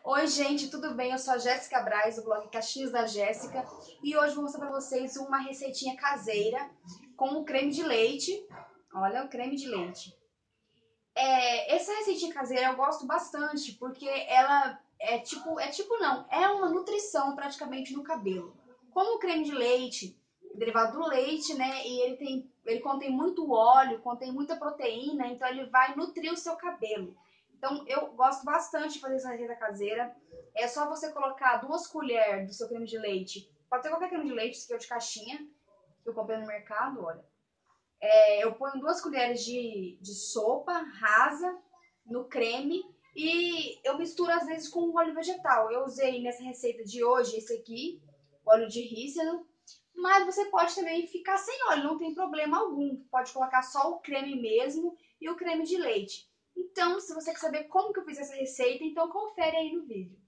Oi, gente, tudo bem? Eu sou a Jéssica Braz, do blog Caixinhas da Jéssica, e hoje vou mostrar para vocês uma receitinha caseira com creme de leite. Olha, o creme de leite. Essa receitinha caseira eu gosto bastante porque ela é uma nutrição praticamente no cabelo. Como o creme de leite, derivado do leite, né, e ele contém muito óleo, contém muita proteína, então ele vai nutrir o seu cabelo. Então eu gosto bastante de fazer essa receita caseira. É só você colocar 2 colheres do seu creme de leite. Pode ser qualquer creme de leite, esse aqui é o de caixinha, que eu comprei no mercado, olha. Eu ponho 2 colheres de sopa rasa no creme e eu misturo às vezes com óleo vegetal. Eu usei nessa receita de hoje esse aqui, óleo de rícino, mas você pode também ficar sem óleo, não tem problema algum. Pode colocar só o creme mesmo e o creme de leite. Então, se você quer saber como que eu fiz essa receita, então confere aí no vídeo.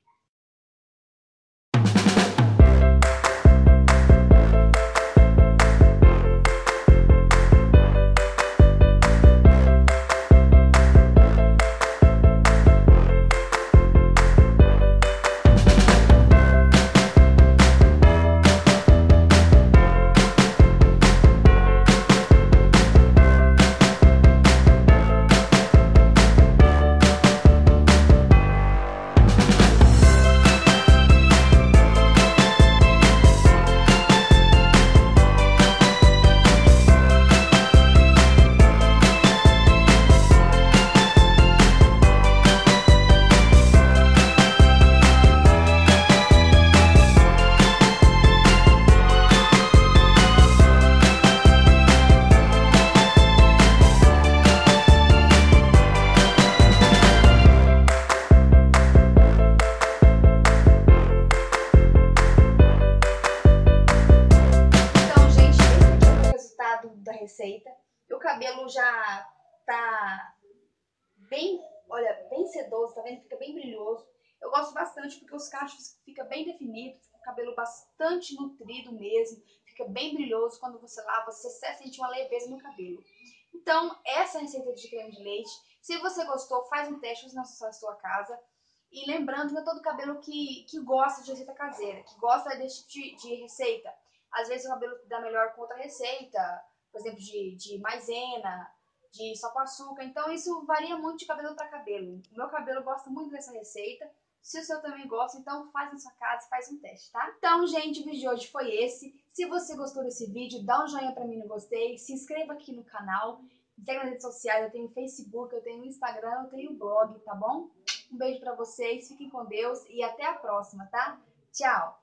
Então, gente, esse aqui é o resultado da receita. O cabelo já tá bem, olha, bem sedoso, tá vendo? Fica bem brilhoso. Eu gosto bastante porque os cachos ficam bem definidos, fica o cabelo bastante nutrido mesmo, fica bem brilhoso. Quando você lava, você sente uma leveza no cabelo. Então, essa receita de creme de leite, se você gostou, faz um teste na sua casa. E lembrando que é todo cabelo que gosta de receita caseira, que gosta desse tipo de receita. Às vezes o cabelo dá melhor com outra receita, por exemplo, de maisena, de só com açúcar. Então isso varia muito de cabelo para cabelo. O meu cabelo gosta muito dessa receita. Se o seu também gosta, então faz na sua casa e faz um teste, tá? Então, gente, o vídeo de hoje foi esse. Se você gostou desse vídeo, dá um joinha pra mim no gostei, se inscreva aqui no canal, me segue nas redes sociais, eu tenho Facebook, eu tenho Instagram, eu tenho blog, tá bom? Um beijo pra vocês, fiquem com Deus e até a próxima, tá? Tchau!